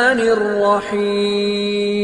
الرحمن الرحيم.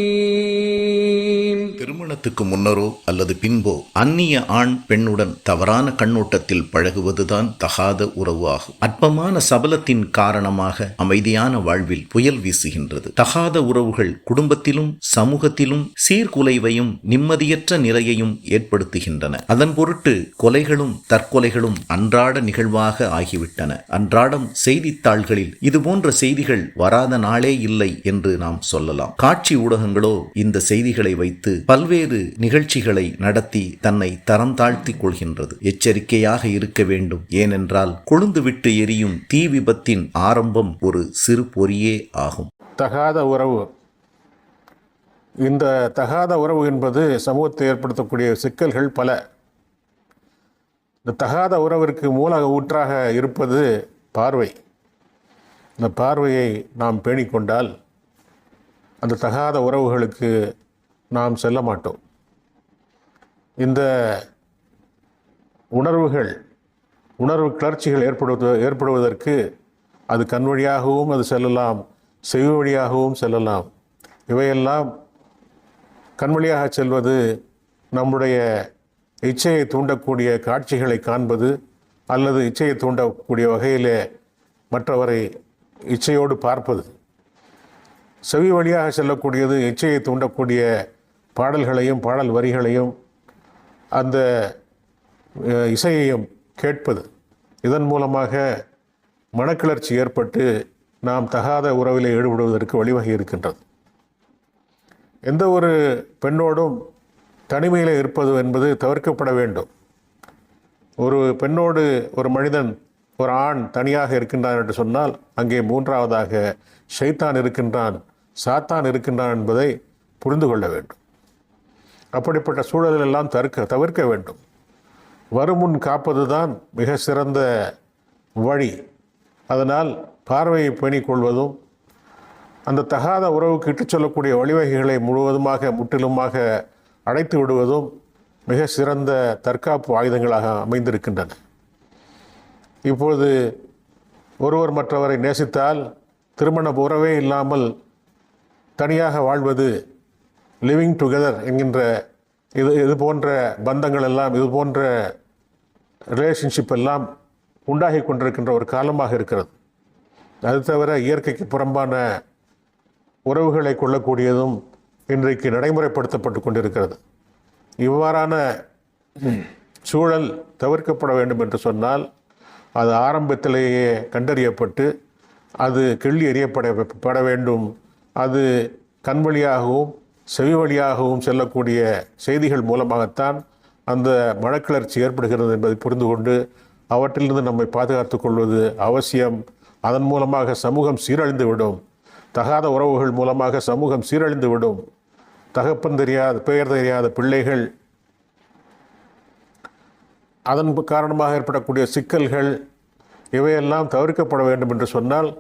திருமணத்துக்கு முன்னரோ அல்லது பின்போ அந்நிய ஆண் பெண்ணுடன் தவறான கண்ணோட்டத்தில் பழகுவதுதான் தகாத உறவு ஆகும். அற்பமான சபலத்தின் காரணமாக அமைதியான வாழ்வில் புயல் வீசுகின்றது. தகாத உறவுகள் குடும்பத்திலும் சமூகத்திலும் சீர்குலைவையும் நிம்மதியற்ற நிலையையும் ஏற்படுத்துகின்றன. அதன் பொருட்டு கொலைகளும் தற்கொலைகளும் அன்றாட நிகழ்வாக ஆகிவிட்டன. அன்றாடம் செய்தித்தாள்களில் இதுபோன்ற செய்திகள் வராத நாளே இல்லை என்று நாம் சொல்லலாம். காட்சி ஊடகங்களோ இந்த செய்திகளை வைத்து பல்வேறு நிகழ்ச்சிகளை நடத்தி தன்னை தரம் தாழ்த்திக் கொள்கின்றது. எச்சரிக்கையாக இருக்க வேண்டும். ஏனென்றால் கொழுந்துவிட்டு எரியும் தீ விபத்தின் ஆரம்பம் ஒரு சிறு பொறியே ஆகும். தகாத உறவு. இந்த தகாத உறவு என்பது சமூகத்தை ஏற்படுத்தக்கூடிய சிக்கல்கள் பல. இந்த தகாத உறவிற்கு மூல ஊற்றாக இருப்பது பார்வை. இந்த பார்வையை நாம் பேணிக்கொண்டால் அந்த தகாத உறவுகளுக்கு நாம் செல்ல மாட்டோம். இந்த உணர்வு கிளர்ச்சிகள் ஏற்படுவதற்கு அது கண் வழியாகவும் அது செல்லலாம், செவி வழியாகவும் செல்லலாம். இவையெல்லாம் கண் வழியாக செல்வது நம்முடைய இச்சையை தூண்டக்கூடிய காட்சிகளை காண்பது, அல்லது இச்சையை தூண்டக்கூடிய வகையிலே மற்றவரை இச்சையோடு பார்ப்பது. செவி வழியாக செல்லக்கூடியது இச்சையை தூண்டக்கூடிய பாடல்களையும் பாடல் வரிகளையும் அந்த இசையையும் கேட்பது. இதன் மூலமாக மனக்கிளர்ச்சி ஏற்பட்டு நாம் தகாத உறவிலே ஈடுபடுவதற்கு வழிவகை இருக்கின்றது. எந்த ஒரு பெண்ணோடும் தனிமையில் இருப்பது என்பது தவிர்க்கப்பட வேண்டும். ஒரு பெண்ணோடு ஒரு மனிதன், ஒரு ஆண் தனியாக இருக்கின்றான் என்று சொன்னால் அங்கே மூன்றாவதாக ஷைத்தான் இருக்கின்றான், சாத்தான் இருக்கின்றான் என்பதை புரிந்து கொள்ள வேண்டும். அப்படிப்பட்ட சூழலெல்லாம் தவிர்க்க வேண்டும். வருமுன் காப்பது தான் மிக சிறந்த வழி. அதனால் பார்வையை பேணிக்கொள்வதும் அந்த தகாத உறவுக்கு இட்டுச் சொல்லக்கூடிய வழிவகைகளை முற்றிலுமாக அடைத்து விடுவதும் மிக சிறந்த தற்காப்பு ஆயுதங்களாக அமைந்திருக்கின்றன. இப்பொழுது ஒருவர் மற்றவரை நேசித்தால் திருமண உறவே இல்லாமல் தனியாக வாழ்வது, லிவிங் டுகெதர் என்கின்ற இது போன்ற பந்தங்கள் எல்லாம், இது போன்ற ரிலேஷன்ஷிப் எல்லாம் உண்டாகி கொண்டிருக்கின்ற ஒரு காலமாக இருக்கிறது. அது தவிர இயற்கைக்கு புறம்பான உறவுகளை கொள்ளக்கூடியதும் இன்றைக்கு நடைமுறைப்படுத்தப்பட்டு கொண்டிருக்கிறது. இவ்வாறான சூழல் தவிர்க்கப்பட வேண்டும் என்று சொன்னால் அது ஆரம்பத்திலேயே கண்டறியப்பட்டு அது கிள்ளி எறியப்பட வேண்டும். அது கண் வழியாகவும் செவி வழியாகவும் செல்லக்கூடிய செய்திகள் மூலமாகத்தான் அந்த மனக்கிளர்ச்சி ஏற்படுகிறது என்பதை புரிந்து கொண்டு அவற்றிலிருந்து நம்மை பாதுகாத்துக் கொள்வது அவசியம். அதன் மூலமாக சமூகம் சீரழிந்துவிடும். தகாத உறவுகள் மூலமாக சமூகம் சீரழிந்துவிடும். தகப்பன் தெரியாத, பெயர் தெரியாத பிள்ளைகள், அதன் காரணமாக ஏற்படக்கூடிய சிக்கல்கள், இவையெல்லாம் தவிர்க்கப்பட வேண்டும் என்று சொன்னால்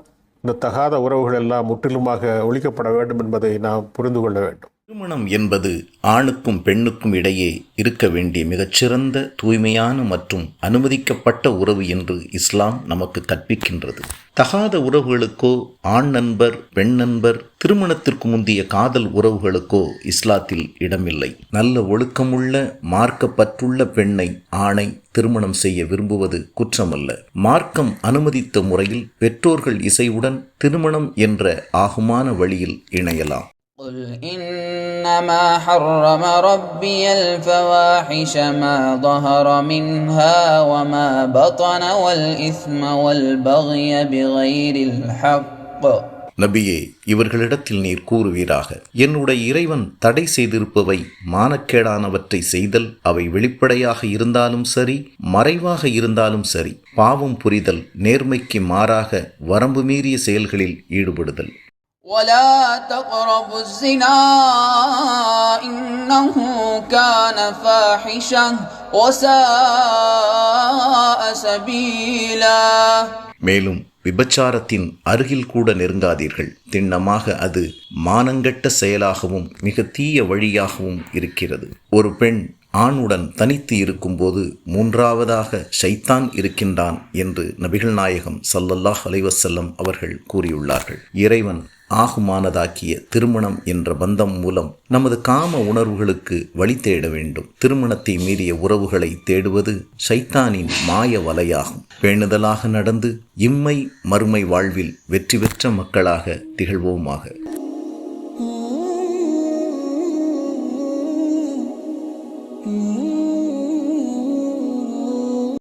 இந்த தகாத உறவுகள் எல்லாம் முற்றிலுமாக ஒழிக்கப்பட வேண்டும் என்பதை நாம் புரிந்து கொள்ள வேண்டும். திருமணம் என்பது ஆணுக்கும் பெண்ணுக்கும் இடையே இருக்க வேண்டிய மிகச்சிறந்த தூய்மையான மற்றும் அனுமதிக்கப்பட்ட உறவு என்று இஸ்லாம் நமக்கு கற்பிக்கின்றது. தகாத உறவுகளுக்கோ, ஆண் நண்பர் பெண் நண்பர், திருமணத்திற்கு முந்தைய காதல் உறவுகளுக்கோ இஸ்லாத்தில் இடமில்லை. நல்ல ஒழுக்கமுள்ள மார்க்கப்பற்றுள்ள பெண்ணை, ஆணை திருமணம் செய்ய விரும்புவது குற்றமல்ல. மார்க்கம் அனுமதித்த முறையில் பெற்றோர்கள் இசைவுடன் திருமணம் என்ற ஆகுமான வழியில் இணையலாம். قل إنما حرم ربي الفواحش ما ظهر منها وما بطن والإثم والبغي بغير الحق. நபியே, இவர்களிடத்தில் நீர் கூறுவீராக, என்னுடைய இறைவன் தடை செய்திருப்பவை மானக்கேடானவற்றை செய்தல், அவை வெளிப்படையாக இருந்தாலும் சரி மறைவாக இருந்தாலும் சரி, பாவம் புரிதல், நேர்மைக்கு மாறாக வரம்பு மீறிய செயல்களில் ஈடுபடுதல். ولا تقربوا الزنا إنه كان فاحشة وساء سبيلا. மேலும் விபச்சாரத்தின் அருகில் கூட நெருங்காதீர்கள். திண்ணமாக அது மானங்கெட்ட செயலாகவும் மிக தீய வழியாகவும் இருக்கிறது. ஒரு பெண் ஆணுடன் தனித்து இருக்கும்போது மூன்றாவதாக ஷைத்தான் இருக்கின்றான் என்று நபிகள் நாயகம் ஸல்லல்லாஹு அலைஹி வஸல்லம் அவர்கள் கூறியுள்ளார்கள். இறைவன் ஆகுமானதாக்கிய திருமணம் என்ற பந்தம் மூலம் நமது காம உணர்வுகளுக்கு வழி தேட வேண்டும். திருமணத்தை மீறிய உறவுகளை தேடுவது ஷைத்தானின் மாய வலையாகும். பேணுதலாக நடந்து இம்மை மறுமை வாழ்வில் வெற்றி பெற்ற மக்களாக திகழ்வோமாக.